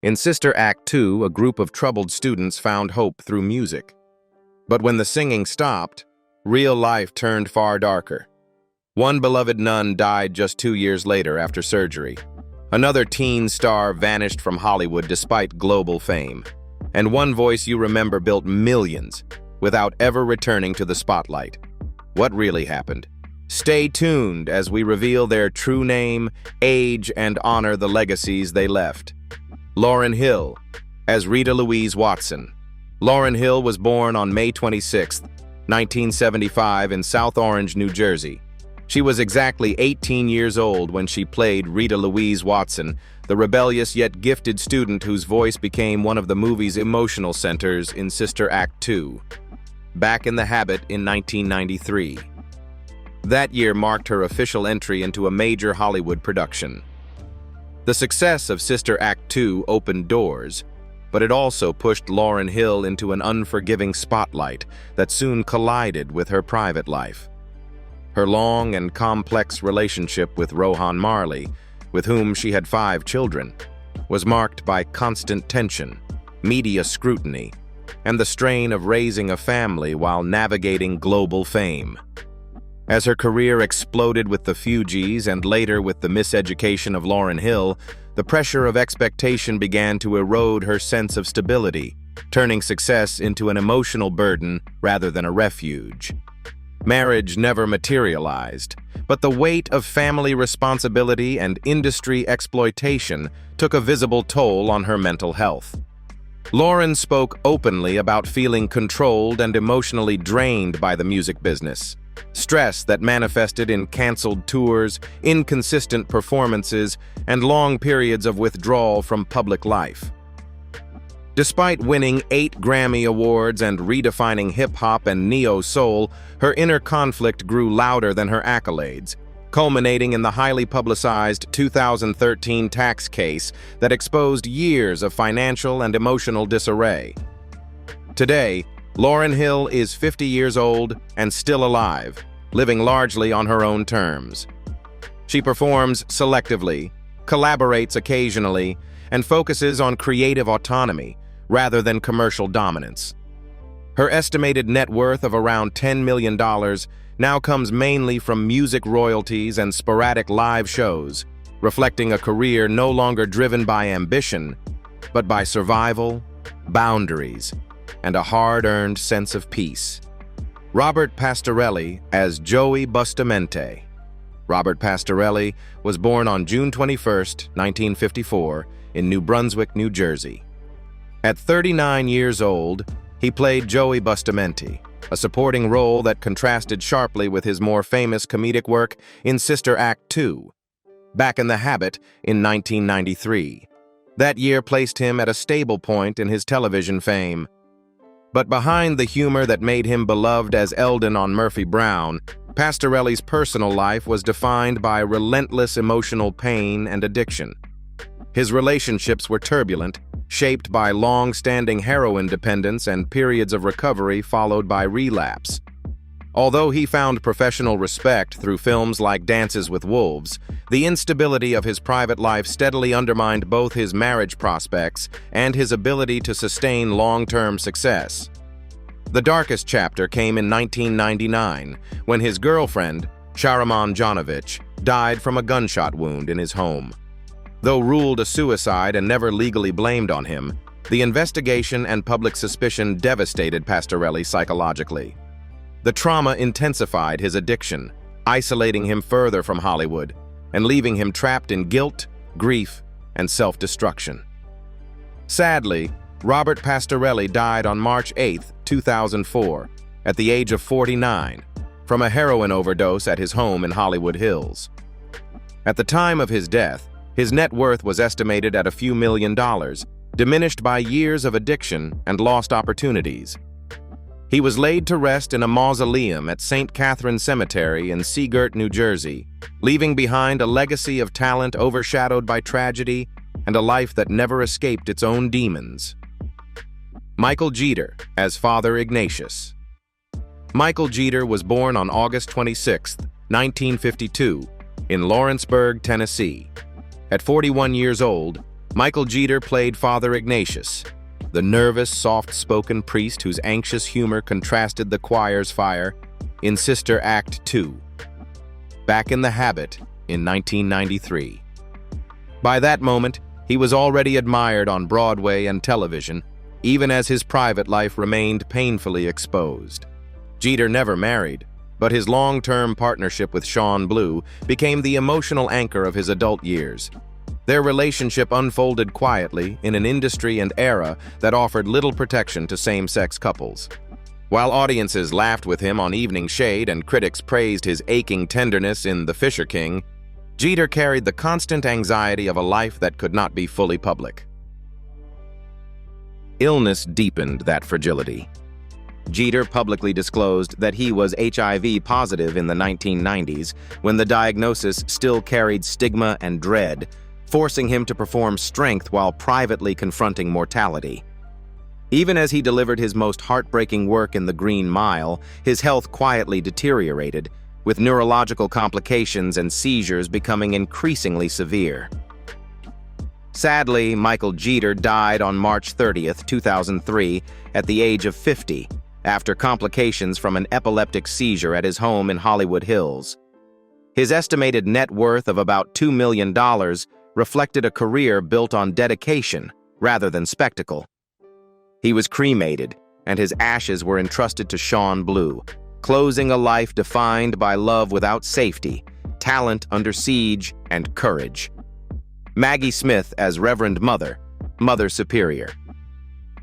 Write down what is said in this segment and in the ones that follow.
In Sister Act 2, a group of troubled students found hope through music. But when the singing stopped, real life turned far darker. One beloved nun died just 2 years later after surgery. Another teen star vanished from Hollywood despite global fame. And one voice you remember built millions without ever returning to the spotlight. What really happened? Stay tuned as we reveal their true name, age, and honor the legacies they left. Lauryn Hill, as Rita Louise Watson. Lauryn Hill was born on May 26, 1975 in South Orange, New Jersey. She was exactly 18 years old when she played Rita Louise Watson, the rebellious yet gifted student whose voice became one of the movie's emotional centers in Sister Act 2. Back in the Habit in 1993. That year marked her official entry into a major Hollywood production. The success of Sister Act 2 opened doors, but it also pushed Lauryn Hill into an unforgiving spotlight that soon collided with her private life. Her long and complex relationship with Rohan Marley, with whom she had 5 children, was marked by constant tension, media scrutiny, and the strain of raising a family while navigating global fame. As her career exploded with the Fugees and later with the miseducation of Lauryn Hill, the pressure of expectation began to erode her sense of stability, turning success into an emotional burden rather than a refuge. Marriage never materialized, but the weight of family responsibility and industry exploitation took a visible toll on her mental health. Lauryn spoke openly about feeling controlled and emotionally drained by the music business. Stress that manifested in canceled tours, inconsistent performances, and long periods of withdrawal from public life. Despite winning 8 Grammy Awards and redefining hip-hop and neo-soul, her inner conflict grew louder than her accolades, culminating in the highly publicized 2013 tax case that exposed years of financial and emotional disarray. Today, Lauryn Hill is 50 years old and still alive, living largely on her own terms. She performs selectively, collaborates occasionally, and focuses on creative autonomy rather than commercial dominance. Her estimated net worth of around $10 million now comes mainly from music royalties and sporadic live shows, reflecting a career no longer driven by ambition, but by survival, boundaries, and a hard-earned sense of peace. Robert Pastorelli as Joey Bustamante. Robert Pastorelli was born on June 21, 1954, in New Brunswick, New Jersey. At 39 years old, he played Joey Bustamante, a supporting role that contrasted sharply with his more famous comedic work in Sister Act 2, Back in the Habit in 1993. That year placed him at a stable point in his television fame. But behind the humor that made him beloved as Eldon on Murphy Brown, Pastorelli's personal life was defined by relentless emotional pain and addiction. His relationships were turbulent, shaped by long-standing heroin dependence and periods of recovery followed by relapse. Although he found professional respect through films like Dances with Wolves, the instability of his private life steadily undermined both his marriage prospects and his ability to sustain long-term success. The darkest chapter came in 1999, when his girlfriend, Sharaman Janovich, died from a gunshot wound in his home. Though ruled a suicide and never legally blamed on him, the investigation and public suspicion devastated Pastorelli psychologically. The trauma intensified his addiction, isolating him further from Hollywood and leaving him trapped in guilt, grief, and self-destruction. Sadly, Robert Pastorelli died on March 8, 2004, at the age of 49, from a heroin overdose at his home in Hollywood Hills. At the time of his death, his net worth was estimated at a few $1 million, diminished by years of addiction and lost opportunities. He was laid to rest in a mausoleum at St. Catherine Cemetery in Seagirt, New Jersey, leaving behind a legacy of talent overshadowed by tragedy and a life that never escaped its own demons. Michael Jeter as Father Ignatius. Michael Jeter was born on August 26, 1952, in Lawrenceburg, Tennessee. At 41 years old, Michael Jeter played Father Ignatius, the nervous, soft-spoken priest whose anxious humor contrasted the choir's fire in Sister Act 2. Back in the Habit in 1993. By that moment, he was already admired on Broadway and television, even as his private life remained painfully exposed. Jeter never married, but his long-term partnership with Sean Blue became the emotional anchor of his adult years. Their relationship unfolded quietly in an industry and era that offered little protection to same-sex couples. While audiences laughed with him on Evening Shade and critics praised his aching tenderness in The Fisher King, Jeter carried the constant anxiety of a life that could not be fully public. Illness deepened that fragility. Jeter publicly disclosed that he was HIV positive in the 1990s, when the diagnosis still carried stigma and dread, forcing him to perform strength while privately confronting mortality. Even as he delivered his most heartbreaking work in The Green Mile, his health quietly deteriorated, with neurological complications and seizures becoming increasingly severe. Sadly, Michael Jeter died on March 30, 2003, at the age of 50, after complications from an epileptic seizure at his home in Hollywood Hills. His estimated net worth of about $2 million reflected a career built on dedication rather than spectacle. He was cremated, and his ashes were entrusted to Sean Blue, closing a life defined by love without safety, talent under siege, and courage. Maggie Smith as Reverend Mother, Mother Superior.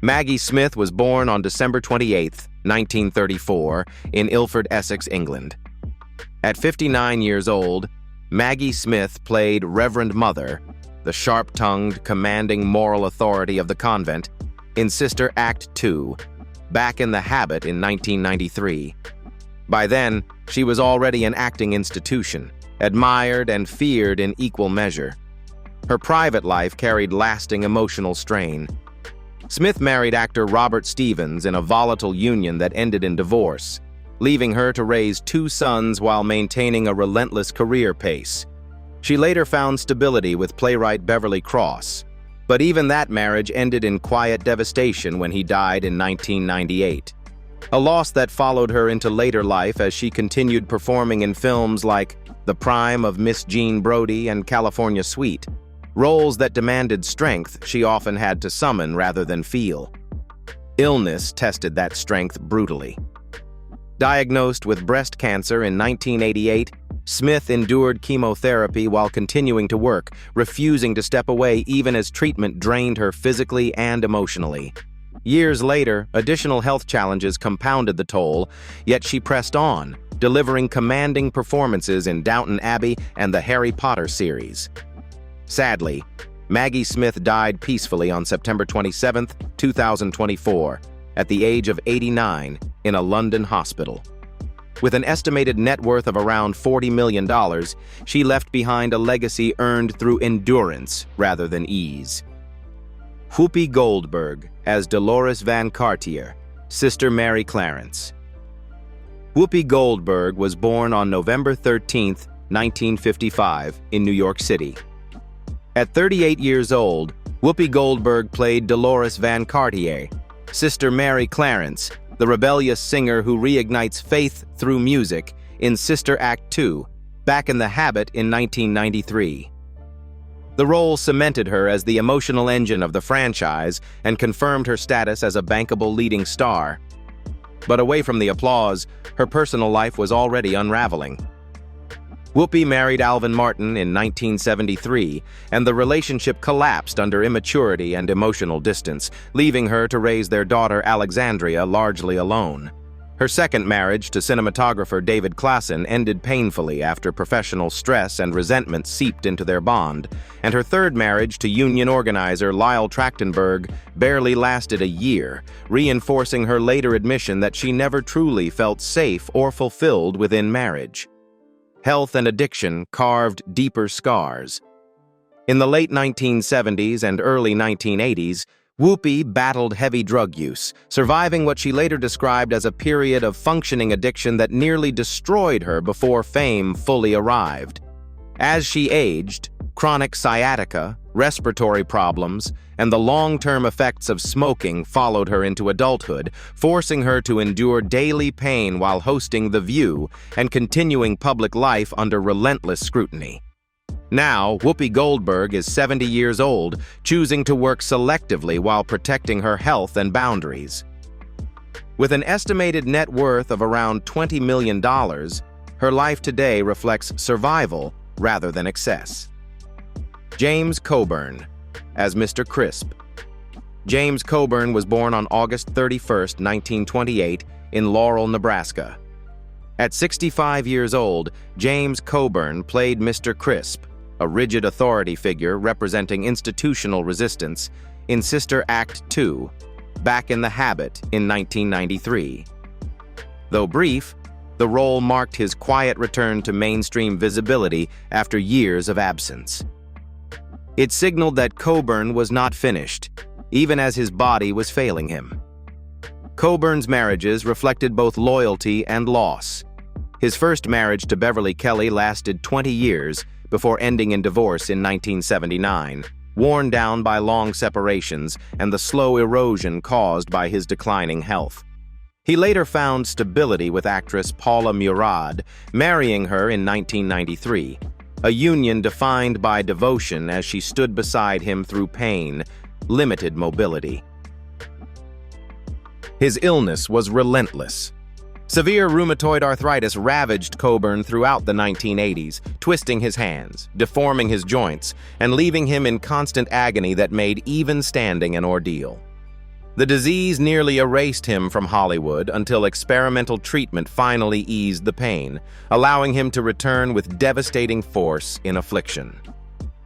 Maggie Smith was born on December 28, 1934, in Ilford, Essex, England. At 59 years old, Maggie Smith played Reverend Mother, the sharp-tongued, commanding moral authority of the convent, in Sister Act 2, Back in the Habit in 1993. By then, she was already an acting institution, admired and feared in equal measure. Her private life carried lasting emotional strain. Smith married actor Robert Stevens in a volatile union that ended in divorce, leaving her to raise 2 sons while maintaining a relentless career pace. She later found stability with playwright Beverly Cross, but even that marriage ended in quiet devastation when he died in 1998. A loss that followed her into later life as she continued performing in films like The Prime of Miss Jean Brodie and California Suite, roles that demanded strength she often had to summon rather than feel. Illness tested that strength brutally. Diagnosed with breast cancer in 1988, Smith endured chemotherapy while continuing to work, refusing to step away even as treatment drained her physically and emotionally. Years later, additional health challenges compounded the toll, yet she pressed on, delivering commanding performances in Downton Abbey and the Harry Potter series. Sadly, Maggie Smith died peacefully on September 27, 2024, at the age of 89 in a London hospital. With an estimated net worth of around $40 million, she left behind a legacy earned through endurance rather than ease. Whoopi Goldberg as Dolores Van Cartier, Sister Mary Clarence. Whoopi Goldberg was born on November 13, 1955, in New York City. At 38 years old, Whoopi Goldberg played Dolores Van Cartier, Sister Mary Clarence, the rebellious singer who reignites faith through music, in Sister Act 2, Back in the Habit in 1993. The role cemented her as the emotional engine of the franchise and confirmed her status as a bankable leading star. But away from the applause, her personal life was already unraveling. Whoopi married Alvin Martin in 1973, and the relationship collapsed under immaturity and emotional distance, leaving her to raise their daughter Alexandria largely alone. Her second marriage to cinematographer David Klassen ended painfully after professional stress and resentment seeped into their bond, and her third marriage to union organizer Lyle Trachtenberg barely lasted a year, reinforcing her later admission that she never truly felt safe or fulfilled within marriage. Health and addiction carved deeper scars. In the late 1970s and early 1980s, Whoopi battled heavy drug use, surviving what she later described as a period of functioning addiction that nearly destroyed her before fame fully arrived. As she aged, chronic sciatica, respiratory problems, and the long-term effects of smoking followed her into adulthood, forcing her to endure daily pain while hosting The View and continuing public life under relentless scrutiny. Now, Whoopi Goldberg is 70 years old, choosing to work selectively while protecting her health and boundaries. With an estimated net worth of around $20 million, her life today reflects survival rather than excess. James Coburn, as Mr. Crisp. James Coburn was born on August 31, 1928, in Laurel, Nebraska. At 65 years old, James Coburn played Mr. Crisp, a rigid authority figure representing institutional resistance, in Sister Act 2, Back in the Habit in 1993. Though brief, the role marked his quiet return to mainstream visibility after years of absence. It signaled that Coburn was not finished, even as his body was failing him. Coburn's marriages reflected both loyalty and loss. His first marriage to Beverly Kelly lasted 20 years before ending in divorce in 1979, worn down by long separations and the slow erosion caused by his declining health. He later found stability with actress Paula Murad, marrying her in 1993. A union defined by devotion as she stood beside him through pain, limited mobility. His illness was relentless. Severe rheumatoid arthritis ravaged Coburn throughout the 1980s, twisting his hands, deforming his joints, and leaving him in constant agony that made even standing an ordeal. The disease nearly erased him from Hollywood until experimental treatment finally eased the pain, allowing him to return with devastating force in affliction.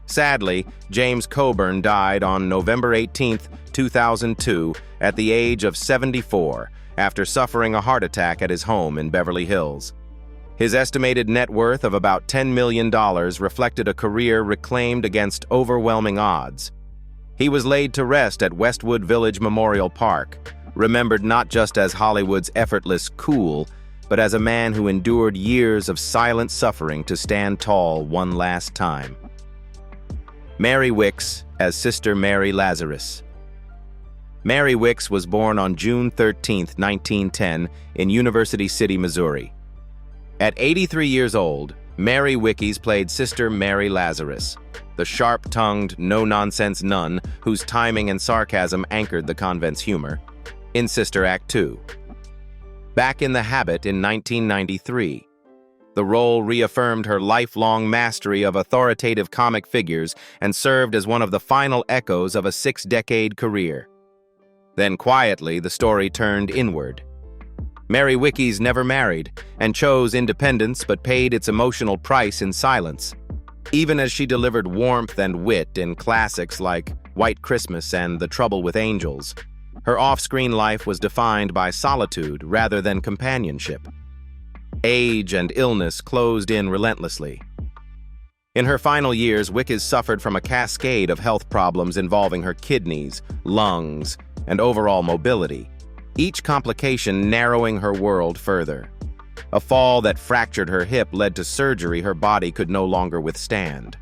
Sadly, James Coburn died on November 18, 2002, at the age of 74, after suffering a heart attack at his home in Beverly Hills. His estimated net worth of about $10 million reflected a career reclaimed against overwhelming odds. He was laid to rest at Westwood Village Memorial Park, remembered not just as Hollywood's effortless cool, but as a man who endured years of silent suffering to stand tall one last time. Mary Wickes as Sister Mary Lazarus. Mary Wickes was born on June 13, 1910, in University City, Missouri. At 83 years old, Mary Wickes played Sister Mary Lazarus, the sharp-tongued, no-nonsense nun whose timing and sarcasm anchored the convent's humor, in Sister Act 2. Back in the Habit in 1993. The role reaffirmed her lifelong mastery of authoritative comic figures and served as one of the final echoes of a 6-decade career. Then quietly, the story turned inward. Mary Wickes never married and chose independence but paid its emotional price in silence. Even as she delivered warmth and wit in classics like White Christmas and The Trouble with Angels, her off-screen life was defined by solitude rather than companionship. Age and illness closed in relentlessly. In her final years, Wickes suffered from a cascade of health problems involving her kidneys, lungs, and overall mobility, each complication narrowing her world further. A fall that fractured her hip led to surgery her body could no longer withstand.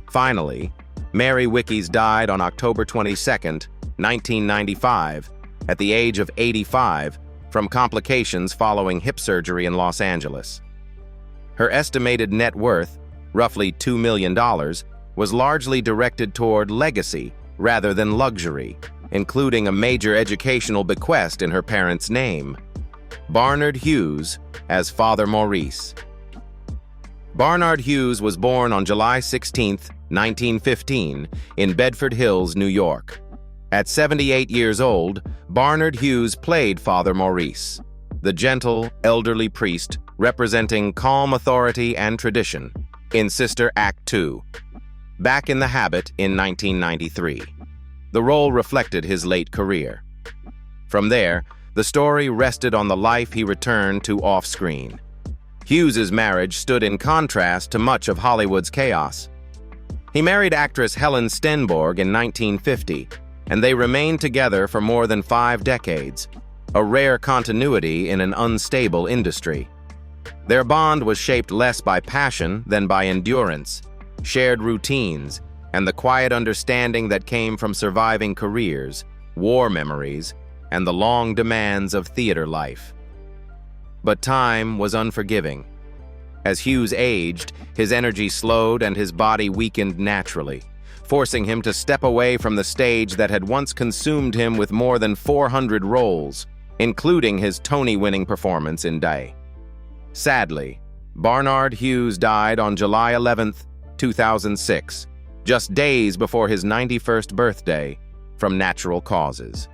Finally, Mary Wickes died on October 22, 1995, at the age of 85, from complications following hip surgery in Los Angeles. Her estimated net worth, roughly $2 million, was largely directed toward legacy rather than luxury, including a major educational bequest in her parents' name. Barnard Hughes as Father Maurice. Barnard Hughes was born on July 16, 1915, in Bedford Hills, New York. At 78 years old, Barnard Hughes played Father Maurice, the gentle, elderly priest representing calm authority and tradition, in Sister Act 2, Back in the Habit in 1993. The role reflected his late career. From there, the story rested on the life he returned to off-screen. Hughes's marriage stood in contrast to much of Hollywood's chaos. He married actress Helen Stenborg in 1950, and they remained together for more than 5 decades, a rare continuity in an unstable industry. Their bond was shaped less by passion than by endurance, shared routines, and the quiet understanding that came from surviving careers, war memories, and the long demands of theater life. But time was unforgiving. As Hughes aged, his energy slowed and his body weakened naturally, forcing him to step away from the stage that had once consumed him with more than 400 roles, including his Tony-winning performance in Day. Sadly, Barnard Hughes died on July 11, 2006, just days before his 91st birthday, from natural causes.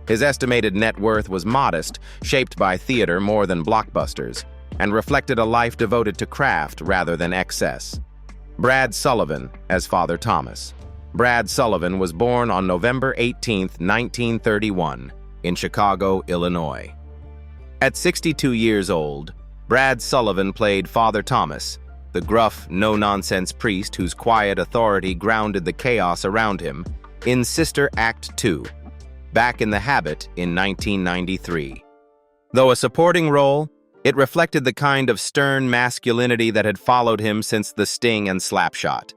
His estimated net worth was modest, shaped by theater more than blockbusters, and reflected a life devoted to craft rather than excess. Brad Sullivan as Father Thomas. Brad Sullivan was born on November 18, 1931, in Chicago, Illinois. At 62 years old, Brad Sullivan played Father Thomas, the gruff, no-nonsense priest whose quiet authority grounded the chaos around him, in Sister Act 2, Back in the Habit in 1993. Though a supporting role, it reflected the kind of stern masculinity that had followed him since The Sting and Slapshot.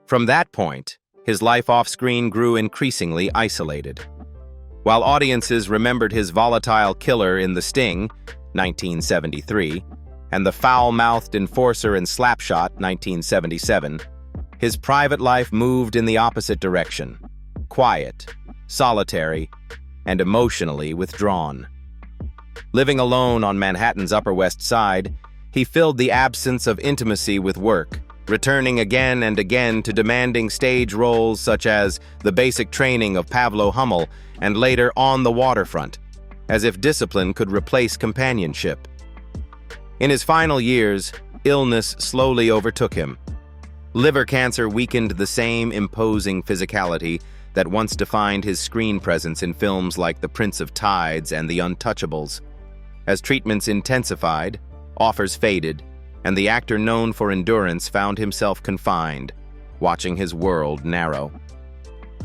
From that point, his life off-screen grew increasingly isolated. While audiences remembered his volatile killer in The Sting, 1973, and the foul-mouthed enforcer in Slapshot, 1977, his private life moved in the opposite direction: quiet, solitary, and emotionally withdrawn. Living alone on Manhattan's Upper West Side, he filled the absence of intimacy with work, returning again and again to demanding stage roles such as the basic training of Pavlo Hummel and later On the Waterfront, as if discipline could replace companionship. In his final years, illness slowly overtook him. Liver cancer weakened the same imposing physicality that once defined his screen presence in films like The Prince of Tides and The Untouchables. As treatments intensified, offers faded, and the actor known for endurance found himself confined, watching his world narrow.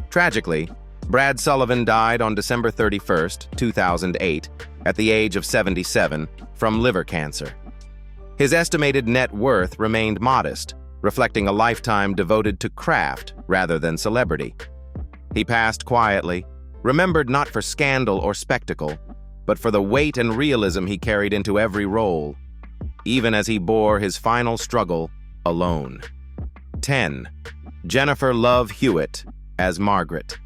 Tragically, Brad Sullivan died on December 31, 2008, at the age of 77, from liver cancer. His estimated net worth remained modest, reflecting a lifetime devoted to craft rather than celebrity. He passed quietly, remembered not for scandal or spectacle, but for the weight and realism he carried into every role, even as he bore his final struggle alone. 10. Jennifer Love Hewitt as Margaret.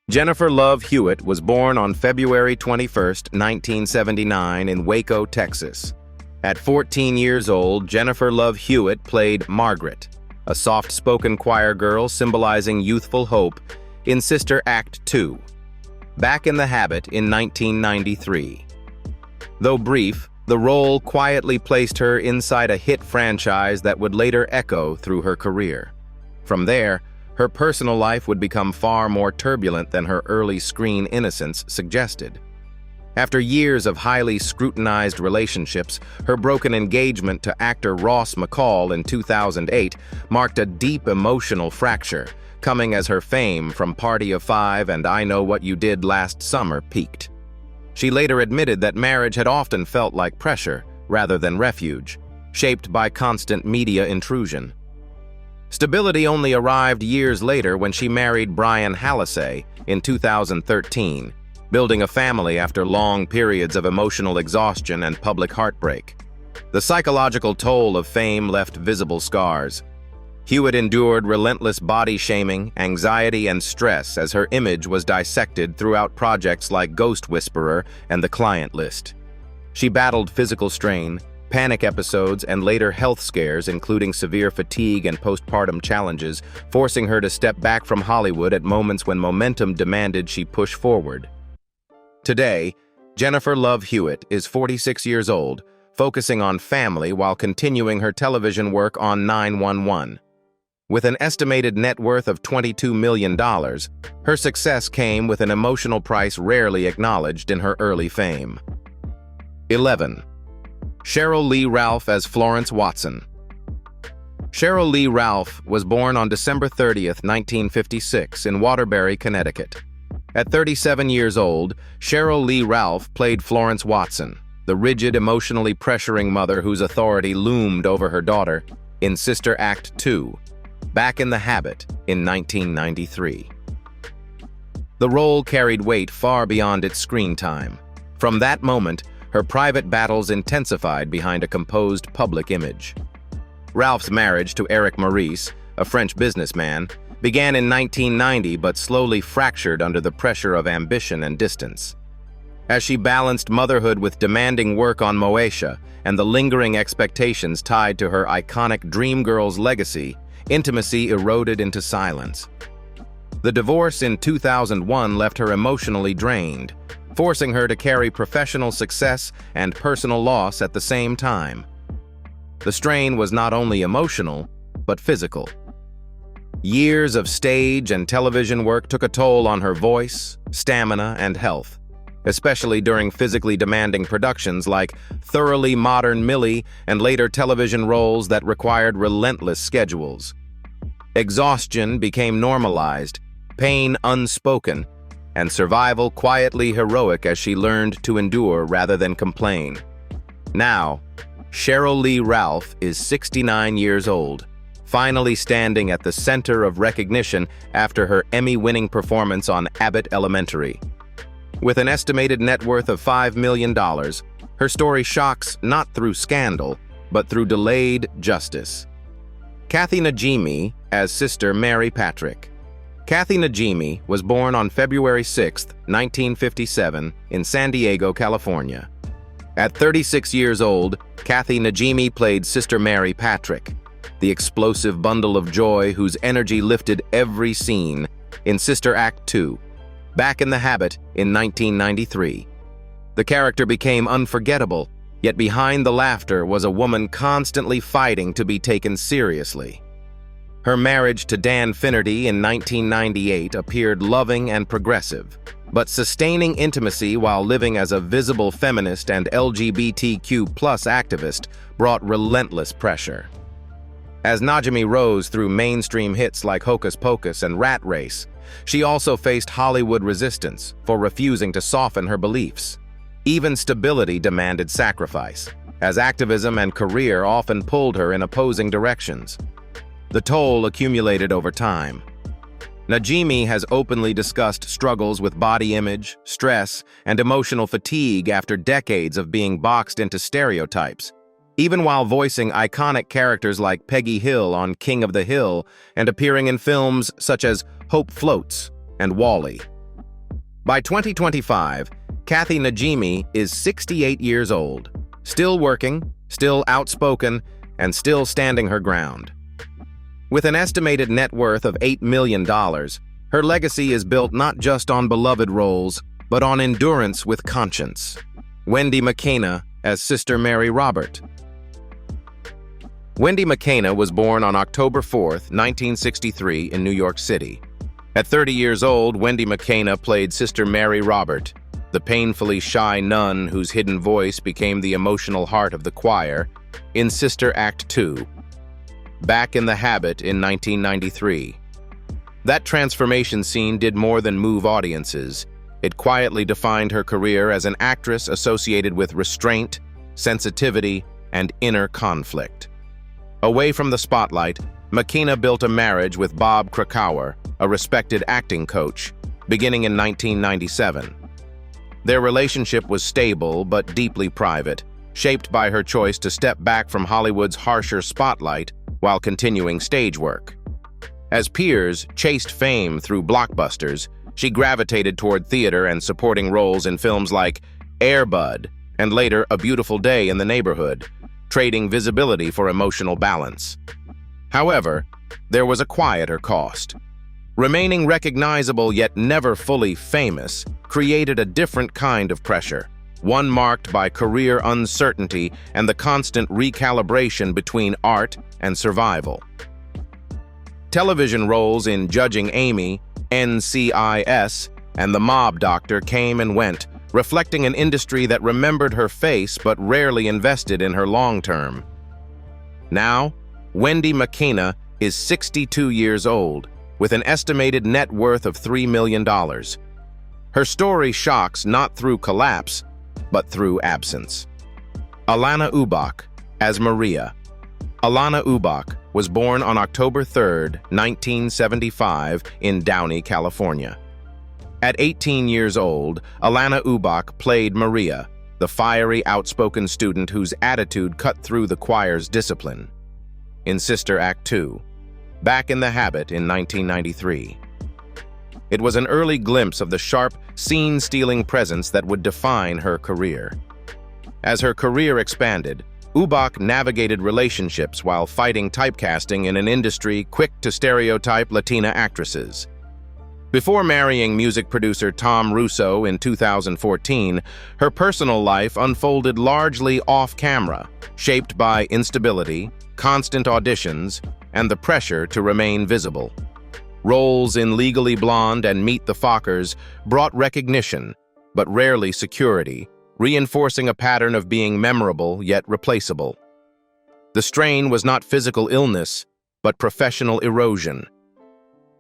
Jennifer Love Hewitt was born on February 21, 1979 in Waco, Texas. At 14 years old, Jennifer Love Hewitt played Margaret, a soft-spoken choir girl symbolizing youthful hope, in Sister Act 2, Back in the Habit in 1993. Though brief, the role quietly placed her inside a hit franchise that would later echo through her career. From there, her personal life would become far more turbulent than her early screen innocence suggested. After years of highly scrutinized relationships, her broken engagement to actor Ross McCall in 2008 marked a deep emotional fracture, coming as her fame from Party of Five and I Know What You Did Last Summer peaked. She later admitted that marriage had often felt like pressure rather than refuge, shaped by constant media intrusion. Stability only arrived years later when she married Brian Hallisey in 2013, building a family after long periods of emotional exhaustion and public heartbreak. The psychological toll of fame left visible scars. Hewitt endured relentless body shaming, anxiety, and stress as her image was dissected throughout projects like Ghost Whisperer and The Client List. She battled physical strain, panic episodes, and later health scares, including severe fatigue and postpartum challenges, forcing her to step back from Hollywood at moments when momentum demanded she push forward. Today, Jennifer Love Hewitt is 46 years old, focusing on family while continuing her television work on 911. With an estimated net worth of $22 million, her success came with an emotional price rarely acknowledged in her early fame. 11. Cheryl Lee Ralph as Florence Watson. Cheryl Lee Ralph was born on December 30, 1956, in Waterbury, Connecticut. At 37 years old, Cheryl Lee Ralph played Florence Watson, the rigid, emotionally pressuring mother whose authority loomed over her daughter, in Sister Act 2, Back in the Habit in 1993. The role carried weight far beyond its screen time. From that moment, her private battles intensified behind a composed public image. Ralph's marriage to Eric Maurice, a French businessman, began in 1990 but slowly fractured under the pressure of ambition and distance. As she balanced motherhood with demanding work on Moesha and the lingering expectations tied to her iconic Dreamgirls legacy, intimacy eroded into silence. The divorce in 2001 left her emotionally drained, forcing her to carry professional success and personal loss at the same time. The strain was not only emotional, but physical. Years of stage and television work took a toll on her voice, stamina, and health, especially during physically demanding productions like Thoroughly Modern Millie and later television roles that required relentless schedules. Exhaustion became normalized, pain unspoken, and survival quietly heroic as she learned to endure rather than complain. Now, Cheryl Lee Ralph is 69 years old, finally standing at the center of recognition after her Emmy-winning performance on Abbott Elementary. With an estimated net worth of $5 million, her story shocks not through scandal, but through delayed justice. Kathy Najimy as Sister Mary Patrick. Kathy Najimy was born on February 6, 1957, in San Diego, California. At 36 years old, Kathy Najimy played Sister Mary Patrick, the explosive bundle of joy whose energy lifted every scene, in Sister Act 2, Back in the Habit in 1993. The character became unforgettable, yet behind the laughter was a woman constantly fighting to be taken seriously. Her marriage to Dan Finnerty in 1998 appeared loving and progressive, but sustaining intimacy while living as a visible feminist and LGBTQ+ activist brought relentless pressure. As Najimi rose through mainstream hits like Hocus Pocus and Rat Race, she also faced Hollywood resistance for refusing to soften her beliefs. Even stability demanded sacrifice, as activism and career often pulled her in opposing directions. The toll accumulated over time. Najimy has openly discussed struggles with body image, stress, and emotional fatigue after decades of being boxed into stereotypes, even while voicing iconic characters like Peggy Hill on King of the Hill and appearing in films such as Hope Floats and Wall-E. By 2025, Kathy Najimy is 68 years old, still working, still outspoken, and still standing her ground. With an estimated net worth of $8 million, her legacy is built not just on beloved roles, but on endurance with conscience. Wendy Makkena as Sister Mary Robert. Wendy Makkena was born on October 4, 1963 in New York City. At 30 years old, Wendy Makkena played Sister Mary Robert, the painfully shy nun whose hidden voice became the emotional heart of the choir, in Sister Act 2, Back in the Habit in 1993. That transformation scene did more than move audiences. It quietly defined her career as an actress associated with restraint, sensitivity, and inner conflict. Away from the spotlight, Makkena built a marriage with Bob Krakauer, a respected acting coach, beginning in 1997. Their relationship was stable but deeply private, shaped by her choice to step back from Hollywood's harsher spotlight while continuing stage work. As peers chased fame through blockbusters, she gravitated toward theater and supporting roles in films like Air Bud and later A Beautiful Day in the Neighborhood, trading visibility for emotional balance. However, there was a quieter cost. Remaining recognizable yet never fully famous created a different kind of pressure, one marked by career uncertainty and the constant recalibration between art and survival. Television roles in Judging Amy, NCIS, and The Mob Doctor came and went, reflecting an industry that remembered her face but rarely invested in her long-term. Now, Wendy Makkena is 62 years old, with an estimated net worth of $3 million. Her story shocks not through collapse, but through absence. Alanna Ubach as Maria. Alanna Ubach, was born on October 3, 1975, in Downey, California. At 18 years old, Alanna Ubach played Maria, the fiery, outspoken student whose attitude cut through the choir's discipline. In Sister Act 2, Back in the Habit in 1993. It was an early glimpse of the sharp, scene-stealing presence that would define her career. As her career expanded, Ubach navigated relationships while fighting typecasting in an industry quick to stereotype Latina actresses. Before marrying music producer Tom Russo in 2014, her personal life unfolded largely off-camera, shaped by instability, constant auditions, and the pressure to remain visible. Roles in Legally Blonde and Meet the Fockers brought recognition, but rarely security, reinforcing a pattern of being memorable yet replaceable. The strain was not physical illness, but professional erosion.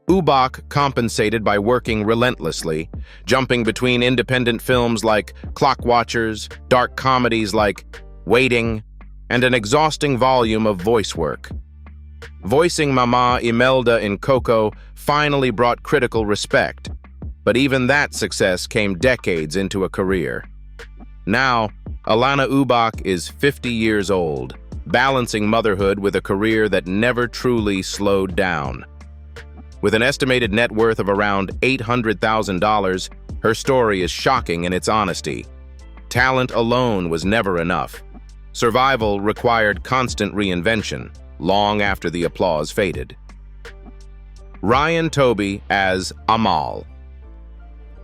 Ubach compensated by working relentlessly, jumping between independent films like Clock Watchers, dark comedies like Waiting, and an exhausting volume of voice work. Voicing Mama Imelda in Coco finally brought critical respect, but even that success came decades into a career. Now, Alanna Ubach is 50 years old, balancing motherhood with a career that never truly slowed down. With an estimated net worth of around $800,000, her story is shocking in its honesty. Talent alone was never enough. Survival required constant reinvention, long after the applause faded. Ryan Toby as Amal.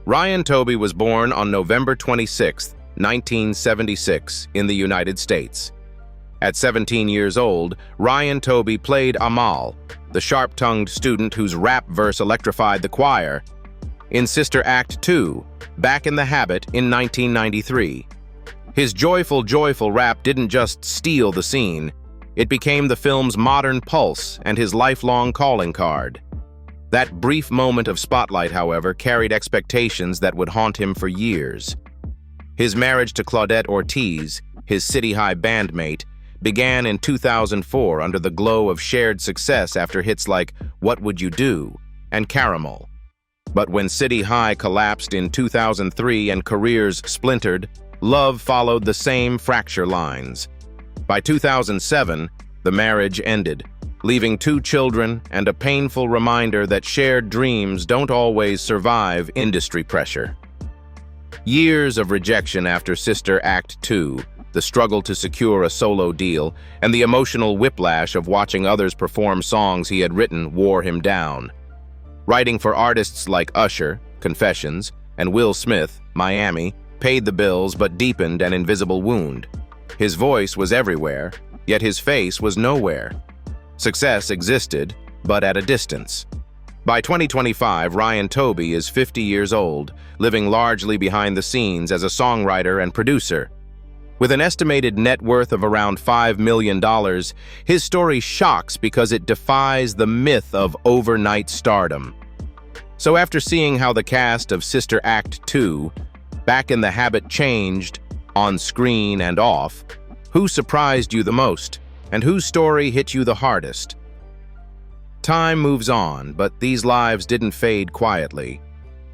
Ryan Toby was born on November 26, 1976, in the United States. At 17 years old, Ryan Toby played Amal, the sharp-tongued student whose rap verse electrified the choir, in Sister Act 2, Back in the Habit in 1993. His joyful rap didn't just steal the scene, it became the film's modern pulse and his lifelong calling card. That brief moment of spotlight, however, carried expectations that would haunt him for years. His marriage to Claudette Ortiz, his City High bandmate, began in 2004 under the glow of shared success after hits like What Would You Do and Caramel. But when City High collapsed in 2003 and careers splintered, love followed the same fracture lines. By 2007, the marriage ended, leaving 2 children and a painful reminder that shared dreams don't always survive industry pressure. Years of rejection after Sister Act 2, the struggle to secure a solo deal, and the emotional whiplash of watching others perform songs he had written wore him down. Writing for artists like Usher, Confessions, and Will Smith, Miami, paid the bills but deepened an invisible wound. His voice was everywhere, yet his face was nowhere. Success existed, but at a distance. By 2025, Ryan Toby is 50 years old, living largely behind the scenes as a songwriter and producer. With an estimated net worth of around $5 million, his story shocks because it defies the myth of overnight stardom. So after seeing how the cast of Sister Act 2, Back in the Habit changed, on screen and off, who surprised you the most, and whose story hit you the hardest? Time moves on, but these lives didn't fade quietly.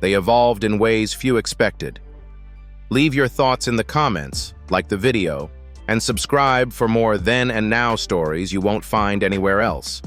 They evolved in ways few expected. Leave your thoughts in the comments, like the video, and subscribe for more then and now stories you won't find anywhere else.